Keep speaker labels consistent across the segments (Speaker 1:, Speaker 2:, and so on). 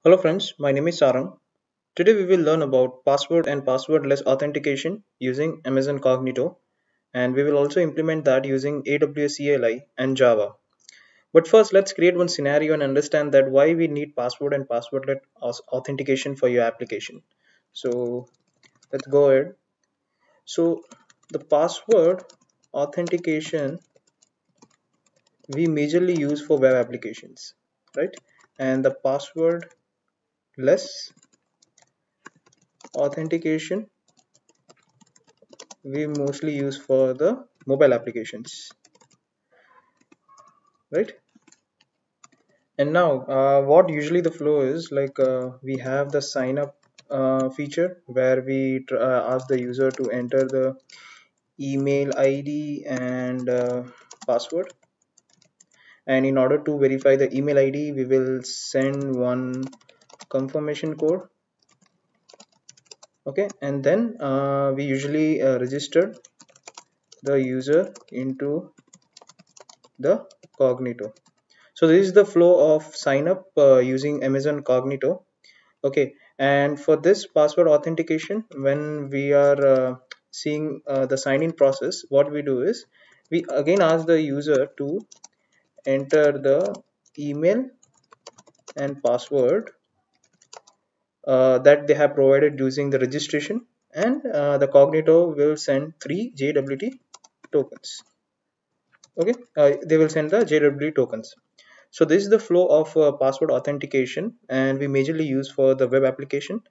Speaker 1: Hello friends, my name is Sarang. Today we will learn about password and passwordless authentication using Amazon Cognito, and we will also implement that using AWS CLI and Java. But first let's create one scenario and understand that why we need password and passwordless authentication for your application. So let's go ahead. So the password authentication we majorly use for web applications, right? And the passwordless authentication we mostly use for the mobile applications, right? And now what usually the flow is like, we have the sign up feature where we ask the user to enter the email id and password, and in order to verify the email id we will send one confirmation code. Okay, and then we usually register the user into the Cognito. So this is the flow of sign up using Amazon Cognito. Okay, and for this password authentication, when we are seeing the sign in process, what we do is we again ask the user to enter the email and password that they have provided using the registration, and the Cognito will send three JWT tokens. Okay, they will send the JWT tokens. So this is the flow of password authentication, and we majorly use for the web application.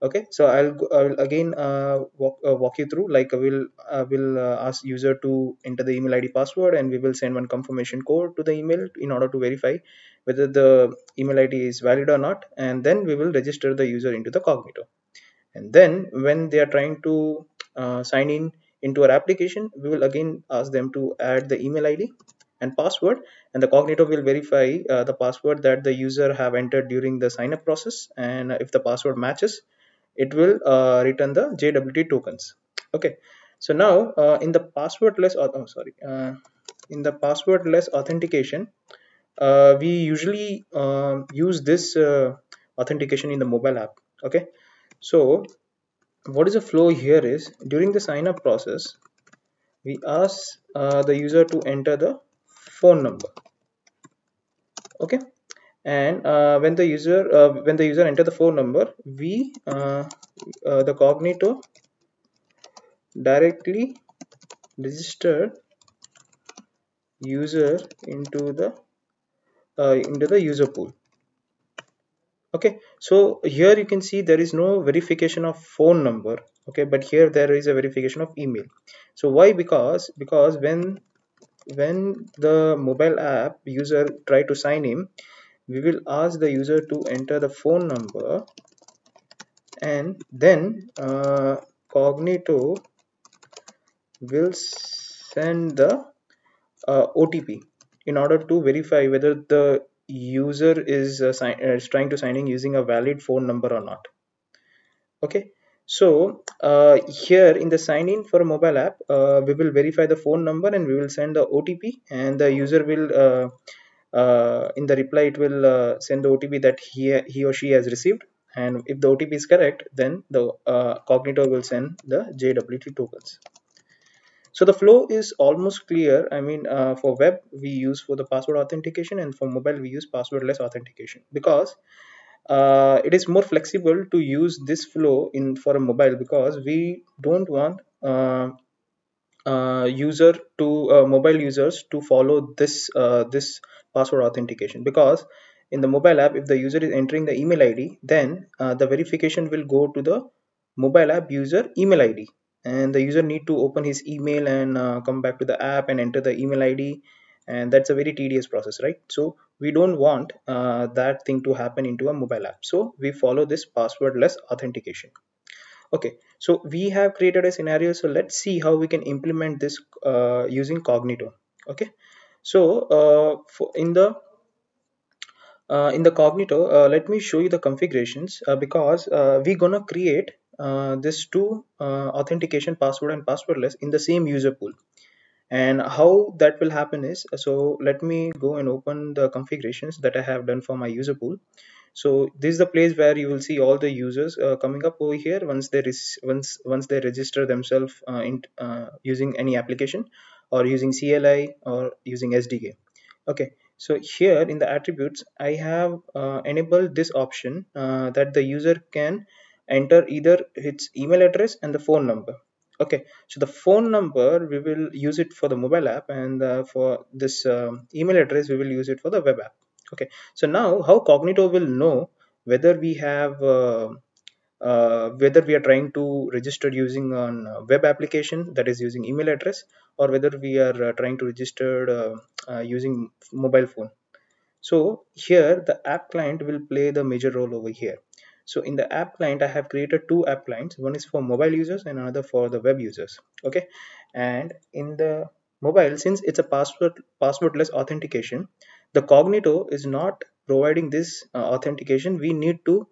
Speaker 1: Okay, so I will again walk you through. Like I will ask user to enter the email ID password, and we will send one confirmation code to the email in order to verify whether the email ID is valid or not, and then we will register the user into the Cognito. And then when they are trying to sign in into our application, we will again ask them to add the email id and password, and the Cognito will verify the password that the user have entered during the sign up process, and if the password matches, it will return the JWT tokens. Okay, so now in the passwordless in the passwordless authentication, we usually use this authentication in the mobile app. Okay, so what is the flow here is during the sign up process we ask the user to enter the phone number. Okay, and when the user enter the phone number, we the Cognito directly register user into the user pool. Okay, so here you can see there is no verification of phone number. Okay, but here there is a verification of email. So why? Because when the mobile app user try to sign in, we will ask the user to enter the phone number, and then Cognito will send the OTP in order to verify whether the user is trying to sign in using a valid phone number or not. Okay, so here in the sign in for a mobile app, we will verify the phone number and we will send the OTP, and the user will in the reply it will send the OTP that he or she has received, and if the OTP is correct, then the Cognito will send the JWT tokens. So the flow is almost clear. I mean, for web we use for the password authentication, and for mobile we use passwordless authentication because it is more flexible to use this flow in for a mobile, because we don't want user to mobile users to follow this password authentication, because in the mobile app if the user is entering the email id, then the verification will go to the mobile app user email id, and the user need to open his email and come back to the app and enter the email id, and that's a very tedious process, right? So we don't want that thing to happen into a mobile app, so we follow this passwordless authentication. Okay, so we have created a scenario, so let's see how we can implement this using Cognito. Okay, so in the Cognito, let me show you the configurations, because we're gonna create this two authentication, password and passwordless, in the same user pool. And how that will happen is, so let me go and open the configurations that I have done for my user pool. So this is the place where you will see all the users coming up over here once once they register themselves using any application or using CLI or using SDK. Okay, so here in the attributes I have enabled this option that the user can enter either its email address and the phone number. Okay, so the phone number we will use it for the mobile app, and for this email address we will use it for the web app. Okay, so now how Cognito will know whether we have whether we are trying to register using on web application, that is using email address, or whether we are trying to register using mobile phone. So here the app client will play the major role over here. So in the app client I have created two app clients, one is for mobile users and another for the web users. Okay, and in the mobile, since it's a passwordless authentication, the Cognito is not providing this authentication. We need to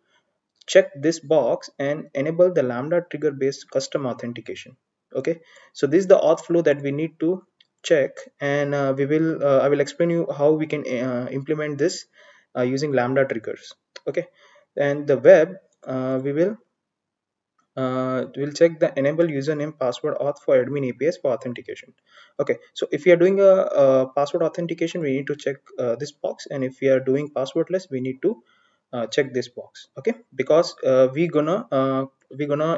Speaker 1: check this box and enable the Lambda trigger based custom authentication. Okay, so this is the auth flow that we need to check, and I will explain you how we can implement this using Lambda triggers. Okay, and the web, we'll check the enable username password auth for admin APIs for authentication. Okay, so if we are doing a password authentication, we need to check this box, and if we are doing passwordless, we need to check this box. Okay, because we gonna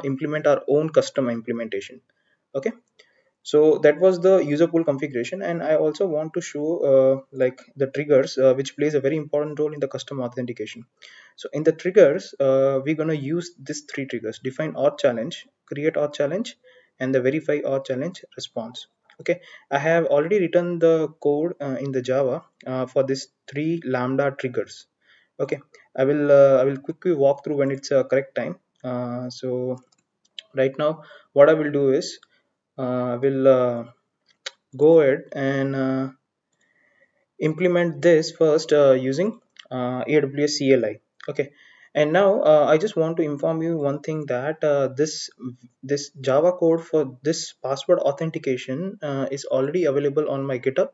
Speaker 1: implement our own custom implementation. Okay, so that was the user pool configuration, and I also want to show like the triggers which plays a very important role in the custom authentication. So in the triggers, we're gonna use these three triggers: define auth challenge, create auth challenge, and the verify auth challenge response. Okay, I have already written the code in the Java for these three Lambda triggers. Okay, I will quickly walk through when it's a correct time. So right now what I will do is I will go ahead and implement this first using AWS CLI. Okay, and now I just want to inform you one thing, that this Java code for this password authentication is already available on my GitHub,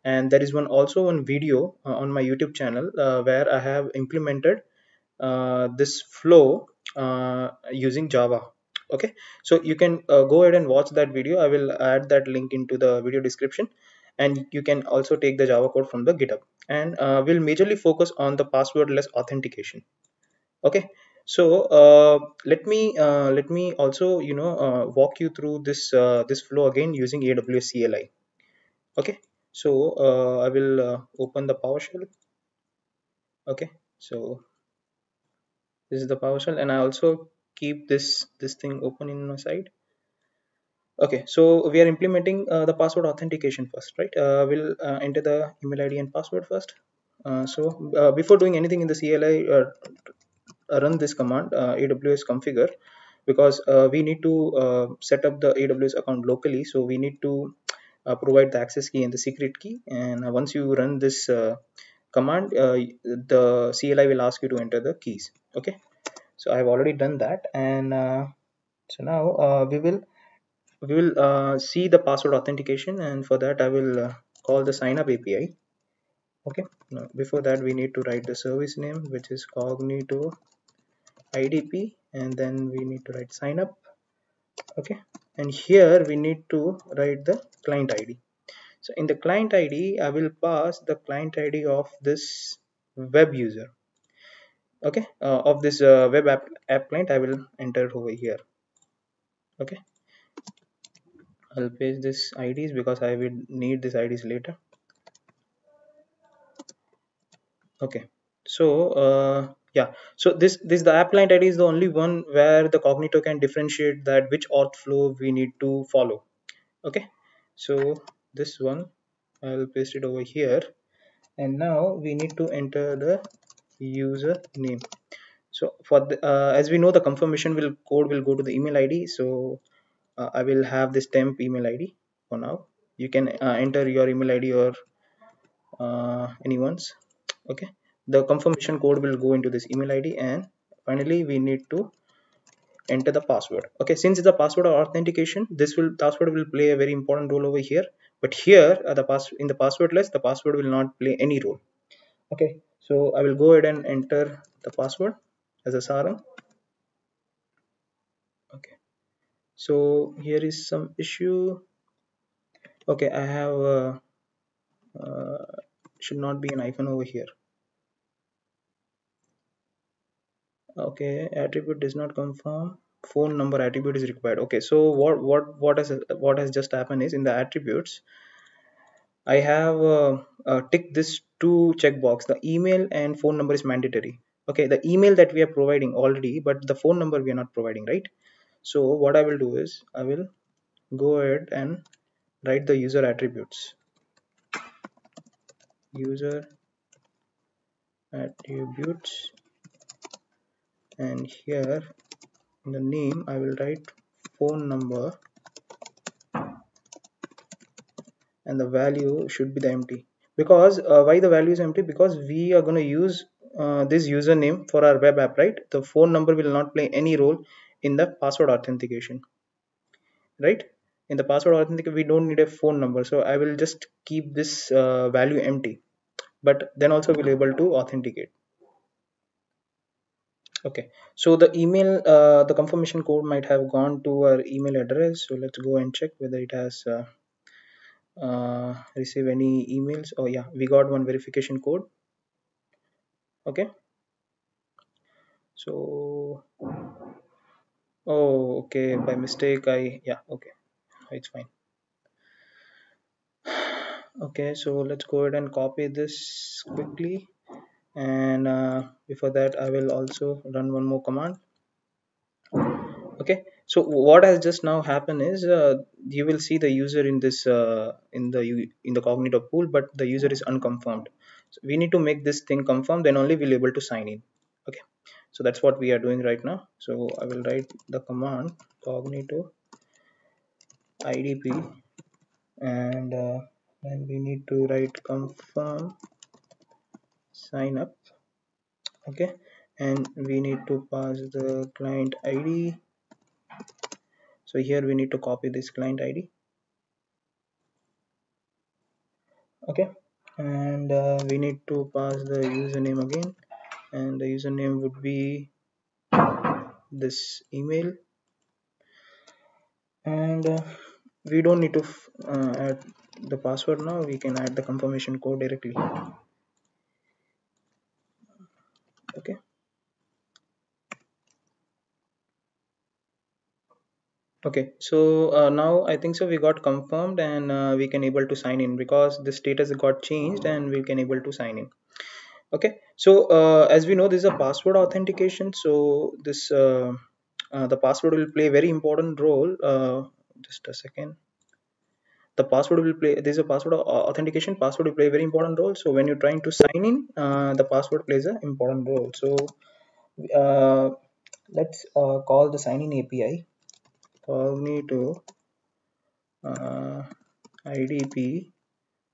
Speaker 1: and there is one video on my YouTube channel where I have implemented this flow using Java. Okay, so you can go ahead and watch that video. I will add that link into the video description, and you can also take the Java code from the GitHub, and we'll majorly focus on the passwordless authentication. Okay, so let me also walk you through this flow again using AWS CLI. Okay, so I will open the PowerShell. Okay, so this is the PowerShell, and I also keep this thing open in my side. Okay, so we are implementing the password authentication first, right? We'll enter the email ID and password first. Before doing anything in the CLI, run this command AWS configure, because we need to set up the AWS account locally. So we need to provide the access key and the secret key, and once you run this command, the CLI will ask you to enter the keys. Okay, so I have already done that, and so now we will see the password authentication, and for that I will call the sign up API. Okay, now before that we need to write the service name, which is Cognito IDP, and then we need to write sign up. Okay, and here we need to write the client ID. So in the client ID I will pass the client ID of this web user. Okay, of this web app client I will enter over here. Okay, I'll paste this IDs because I will need this IDs later. Okay, so yeah, so this the app client ID is the only one where the Cognito can differentiate that which auth flow we need to follow. Okay, so this one I'll paste it over here, and now we need to enter the user name. So for the as we know, the confirmation will code will go to the email ID, so I will have this temp email ID for now. You can enter your email ID or anyone's. Okay, the confirmation code will go into this email ID, and finally we need to enter the password. Okay, since it's a password or authentication, this will password will play a very important role over here, but here in the passwordless, the password will not play any role. Okay, so I will go ahead and enter the password as a sarang. Okay, so here is some issue. Okay, I have uh, should not be an icon over here. Okay, attribute does not confirm, phone number attribute is required. Okay, so what has just happened is, in the attributes I have ticked this two checkbox. The email and phone number is mandatory. Okay, the email that we are providing already, but the phone number we are not providing, right? So what I will do is I will go ahead and write the user attributes. User attributes, and here in the name I will write phone number, and the value should be the empty. Because why the value is empty? Because we are going to use this username for our web app, right? The phone number will not play any role in the password authentication, right? In the password authentication we don't need a phone number, so I will just keep this value empty, but then also we'll able to authenticate. Okay, so the email, the confirmation code might have gone to our email address, so let's go and check whether it has receive any emails. Oh yeah, we got one verification code. Okay, so oh okay, by mistake I, yeah, okay, it's fine. Okay, so let's go ahead and copy this quickly, and before that I will also run one more command. Okay, so what has just now happened is, you will see the user in this in the cognito pool, but the user is unconfirmed. So we need to make this thing confirm, then only we'll able to sign in. Okay, so that's what we are doing right now. So I will write the command cognito idp, and then we need to write confirm sign up. Okay, and we need to pass the client id. So here we need to copy this client id. Okay, and we need to pass the username again, and the username would be this email, and we don't need to add the password now. We can add the confirmation code directly. Okay, okay, so now I think so we got confirmed, and we can able to sign in because the status got changed and we can able to sign in. Okay, so as we know, this is a password authentication, so this the password will play a very important role. Just a second. The password will play, there's a password authentication, password will play a very important role. So when you're trying to sign in, the password plays an important role. So uh, let's call the sign in API cognito uh, idp,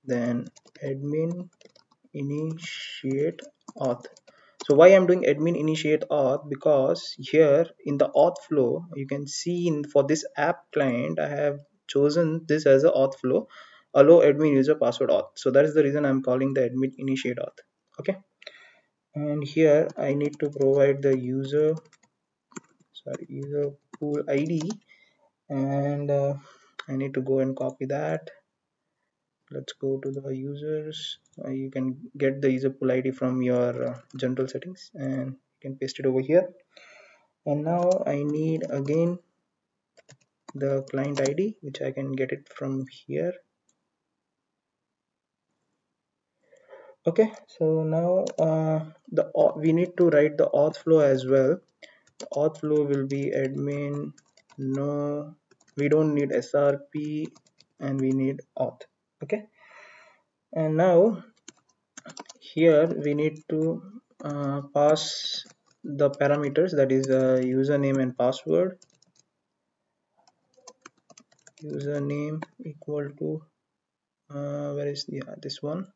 Speaker 1: then admin initiate auth. So why I'm doing admin initiate auth? Because here in the auth flow you can see, in for this app client I have chosen this as a auth flow, allow admin user password auth. So that is the reason I'm calling the admin initiate auth. Okay, and here I need to provide the user, sorry, user pool id, and I need to go and copy that. Let's go to the users. You can get the user pool id from your general settings, and you can paste it over here. And now I need again the client id, which I can get it from here. Okay, so now we need to write the auth flow as well. The auth flow will be admin, no, we don't need srp, and we need auth. Okay, and now here we need to pass the parameters, that is username and password. Username equal to where is the this one,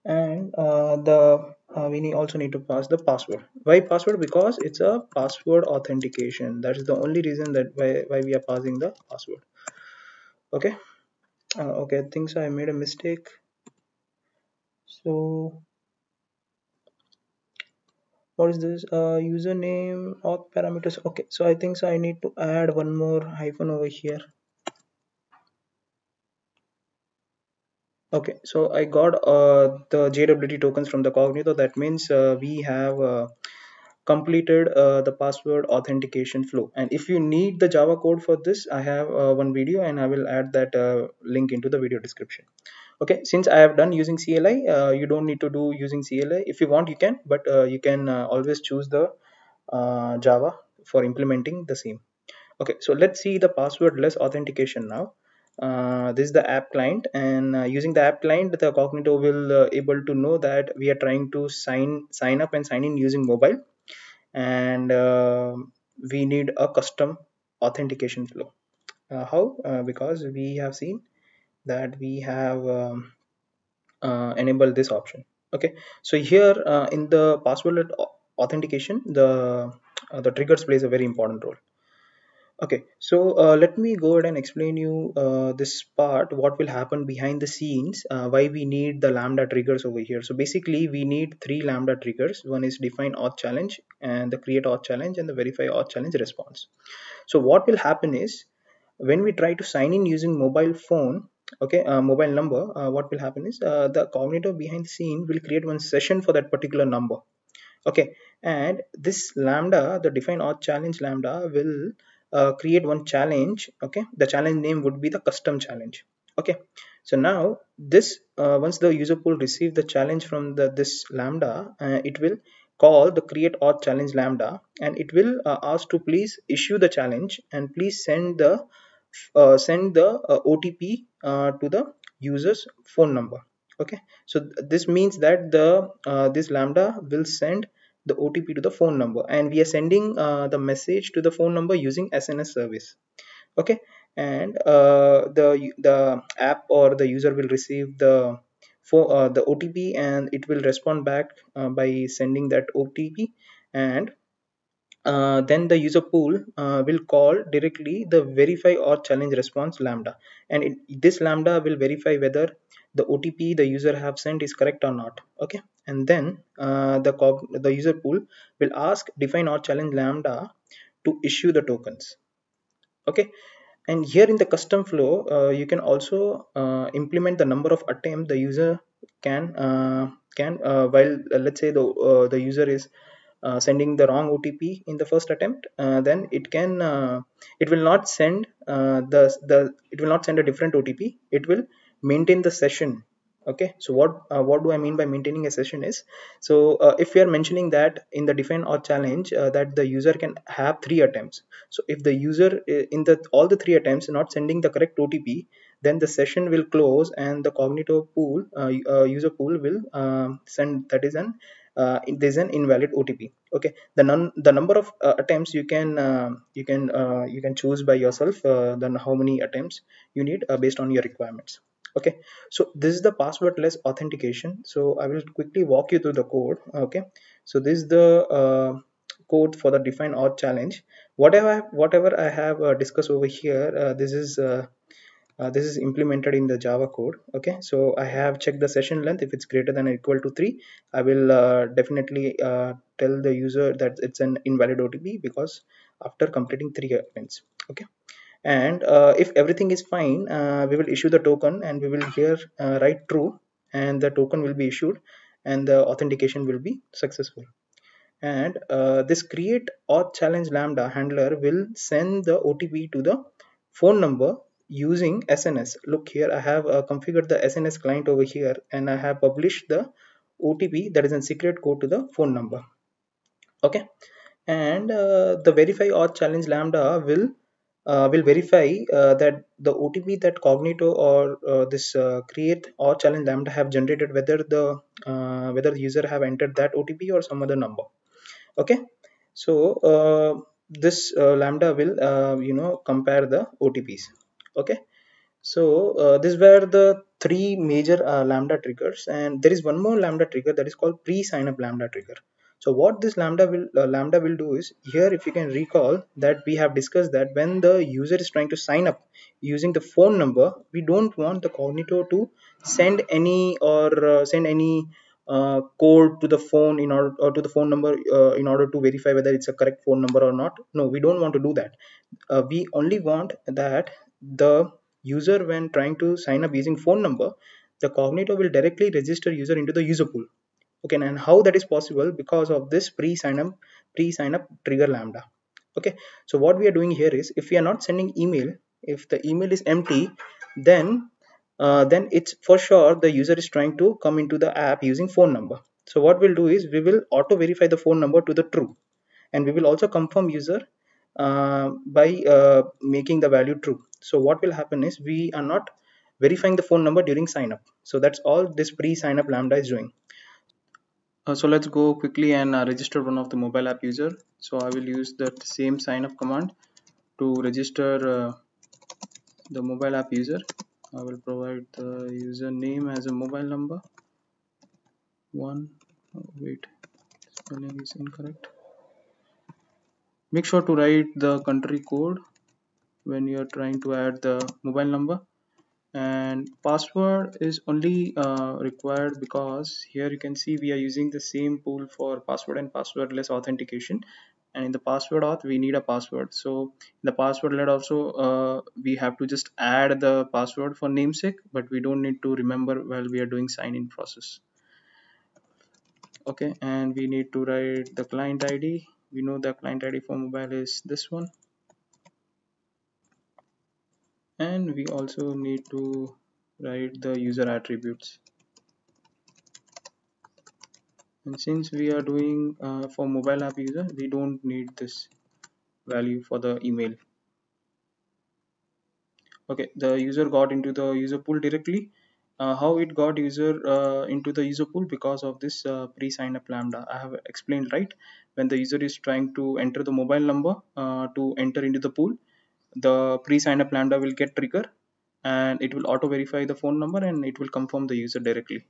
Speaker 1: and the we also need to pass the password. Why password? Because it's a password authentication. That is the only reason that why we are passing the password. Okay, okay, I think so I made a mistake. So what is this, username auth parameters. Okay, so I think so I need to add one more hyphen over here. Okay, so I got the JWT tokens from the Cognito. That means we have completed the password authentication flow. And if you need the Java code for this, I have one video and I will add that link into the video description. Okay, since I have done using CLI, you don't need to do using CLI. If you want, you can, but you can always choose the Java for implementing the same. Okay, so let's see the passwordless authentication now. This is the app client, and using the app client, the Cognito will able to know that we are trying to sign up and sign in using mobile, and we need a custom authentication flow. How? Because we have seen that we have enabled this option. Okay, so here in the password authentication, the triggers plays a very important role. Okay, so let me go ahead and explain you this part, what will happen behind the scenes, why we need the Lambda triggers over here. So basically we need three Lambda triggers. One is define auth challenge and the create auth challenge and the verify auth challenge response. So what will happen is when we try to sign in using mobile phone, okay, mobile number, what will happen is the Cognito behind the scene will create one session for that particular number. Okay, and this lambda, the define auth challenge lambda, will create one challenge. Okay, the challenge name would be the custom challenge. Okay, so now this once the user pool receive the challenge from this lambda, it will call the create auth challenge lambda, and it will ask to please issue the challenge and please send the OTP to the user's phone number. Okay, so this means that the this lambda will send the OTP to the phone number, and we are sending the message to the phone number using SNS service. Okay, and the app or the user will receive the OTP, and it will respond back by sending that OTP, and then the user pool will call directly the verify or challenge response lambda, and this lambda will verify whether the OTP the user have sent is correct or not. Okay, and then the user pool will ask define or challenge lambda to issue the tokens. Okay, and here in the custom flow you can also implement the number of attempts the user can while let's say the user is sending the wrong OTP in the first attempt, then it will not send it will not send a different OTP. It will maintain the session. Okay, so what do I mean by maintaining a session is, so if we are mentioning that in the define or challenge that the user can have three attempts. So if the user in the all the three attempts not sending the correct OTP, then the session will close and the Cognito pool user pool will send that is an there's an invalid OTP. Okay, the number of attempts you can choose by yourself, then how many attempts you need based on your requirements. Okay, so this is the passwordless authentication. So I will quickly walk you through the code. Okay, so this is the code for the define auth challenge. Whatever I have discussed over here, this is implemented in the Java code. Okay, so I have checked the session length. If it's greater than or equal to 3, I will definitely tell the user that it's an invalid OTP because after completing 3 events. Okay, and if everything is fine, we will issue the token and we will here write true, and the token will be issued and the authentication will be successful. And this create auth challenge lambda handler will send the OTP to the phone number using SNS. Look here, I have configured the SNS client over here, and I have published the OTP, that is a secret code, to the phone number. Okay, and the verify auth challenge lambda will verify that the OTP that Cognito or this create or challenge lambda have generated, whether the user have entered that OTP or some other number. Okay, so this lambda will compare the OTPs. Okay, so these were the three major lambda triggers, and there is one more lambda trigger that is called pre-sign up lambda trigger. So what this lambda will do is, here if you can recall that we have discussed that when the user is trying to sign up using the phone number, we don't want the Cognito to send any code to the phone in order, or to the phone number, in order to verify whether it's a correct phone number or not. No, we don't want to do that. We only want that the user, when trying to sign up using phone number, the Cognito will directly register user into the user pool. Okay, and how that is possible? Because of this pre-sign up trigger lambda. Okay, so what we are doing here is, if we are not sending email, if the email is empty, then it's for sure the user is trying to come into the app using phone number. So what we'll do is, we will auto verify the phone number to the true, and we will also confirm user by making the value true. So what will happen is, we are not verifying the phone number during sign up. So that's all this pre sign up lambda is doing. So let's go quickly and register one of the mobile app user. So I will use that same sign up command to register the mobile app user. I will provide the username as a mobile number. Wait, spelling is incorrect. Make sure to write the country code when you are trying to add the mobile number, and password is only required because here you can see we are using the same pool for password and passwordless authentication, and in the password auth we need a password. So in the password let also we have to just add the password for namesake, but we don't need to remember while we are doing sign in process. Okay, and we need to write the client ID. We know the client ID for mobile is this one, and we also need to write the user attributes. And since we are doing for mobile app user, we don't need this value for the email. Okay, the user got into the user pool directly. How it got user into the user pool? Because of this pre-sign up lambda I have explained, right? When the user is trying to enter the mobile number to enter into the pool, the pre-sign up lambda will get trigger, and it will auto verify the phone number, and it will confirm the user directly.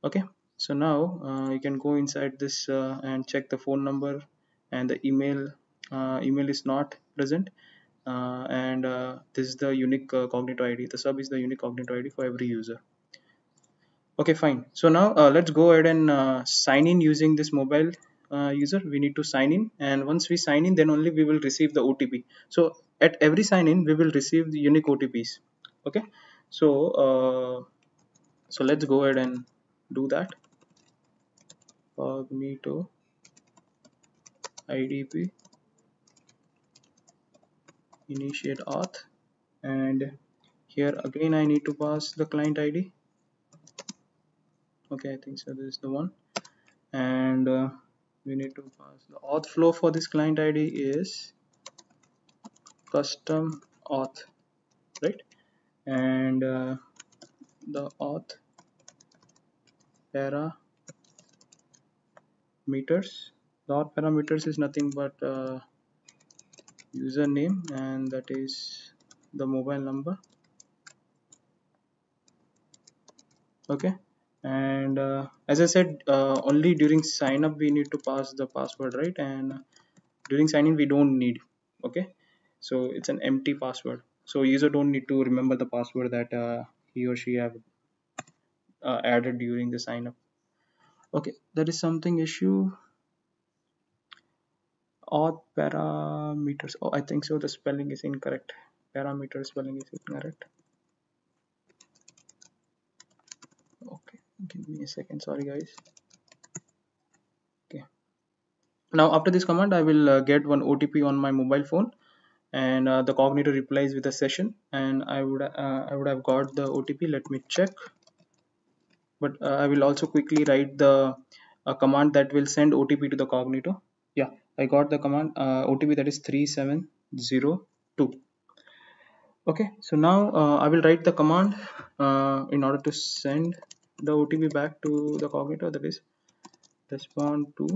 Speaker 1: Okay, so now you can go inside this and check the phone number, and the email is not present, and this is the unique cognito id. The sub is the unique cognito id for every user. Okay, fine. So now let's go ahead and sign in using this mobile user. We need to sign in, and once we sign in, then only we will receive the OTP. So at every sign in we will receive the unique OTPs. Okay, so so let's go ahead and do that. Cognito IDP initiate auth, and here again I need to pass the client ID. Okay, I think so this is the one, and we need to pass the auth flow for this client ID is custom auth, right? And the auth parameters, the auth parameters is nothing but username, and that is the mobile number. Okay, and as I said, only during sign up we need to pass the password, right? And during sign in we don't need. Okay, so it's an empty password, so user don't need to remember the password that he or she have added during the sign up. Okay, there is something issue. Auth parameters, oh I think so the spelling is incorrect. Parameter spelling is incorrect. Okay, give me a second, sorry guys. Okay, now after this command I will get one OTP on my mobile phone, and the cognito replies with a session, and I would have got the OTP. Let me check. But I will also quickly write the command that will send OTP to the cognito. Yeah, I got the command OTP, that is 3702. Okay, so now I will write the command in order to send the OTP back to the cognito, that is respond to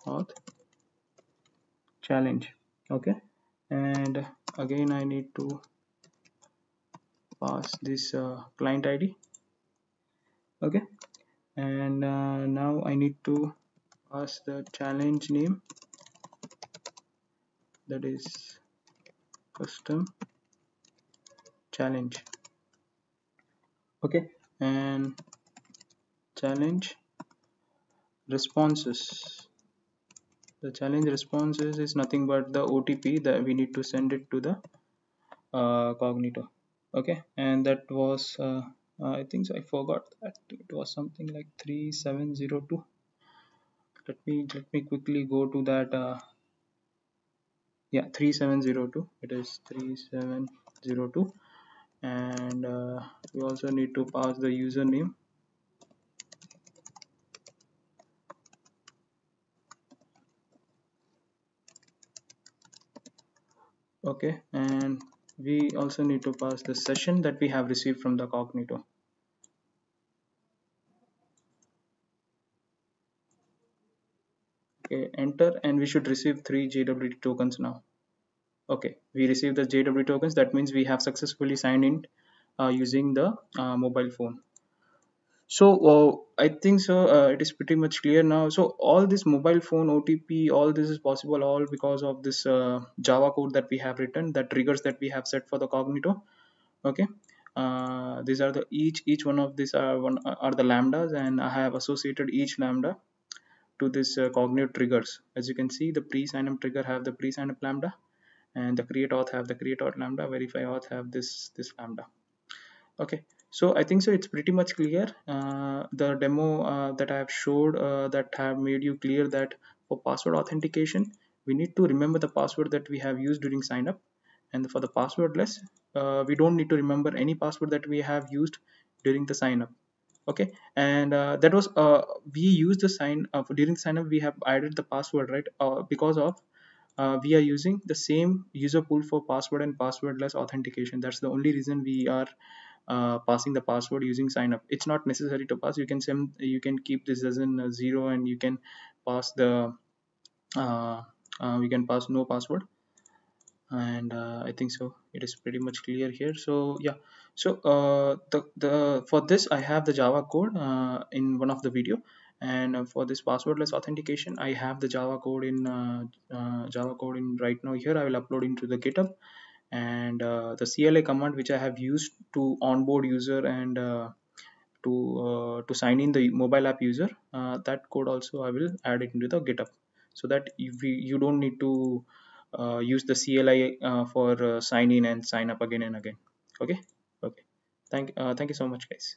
Speaker 1: auth challenge. Okay, and again I need to pass this client ID. Okay, and now I need to pass the challenge name, that is custom challenge. Okay, and challenge responses. The challenge responses is nothing but the OTP that we need to send it to the Cognito. Okay, and that was I think so, I forgot that it was something like 3702. Let me quickly go to that. Yeah, 3702. It is 3702, and we also need to pass the username. Okay, and we also need to pass the session that we have received from the Cognito. Okay, enter, and we should receive 3 JWT tokens now. Okay, we received the JWT tokens. That means we have successfully signed in using the mobile phone. So I think so it is pretty much clear now. So all this mobile phone OTP, all this is possible all because of this Java code that we have written, that triggers that we have set for the Cognito. Okay, these are the each one of these are the lambdas, and I have associated each lambda to this Cognito triggers. As you can see, the pre-sign up trigger have the pre-sign up lambda, and the create auth have the create auth lambda, verify auth have this lambda. Okay, so I think so it's pretty much clear. The demo that I have showed that have made you clear that for password authentication we need to remember the password that we have used during sign up, and for the passwordless we don't need to remember any password that we have used during the sign up. Okay, and that was we use the sign during sign up we have added the password, right? Because of we are using the same user pool for password and passwordless authentication. That's the only reason we are passing the password using sign up. It's not necessary to pass. You can keep this as in zero, and you can pass the we can pass no password. And I think so it is pretty much clear here. So yeah, so the for this I have the Java code in one of the video, and for this passwordless authentication I have the Java code in right now. Here I will upload into the GitHub, and the CLI command which I have used to onboard user and to sign in the mobile app user, that code also I will add it into the GitHub, so that you don't need to use the CLI for sign in and sign up again and again. Okay, okay. Thank you so much, guys.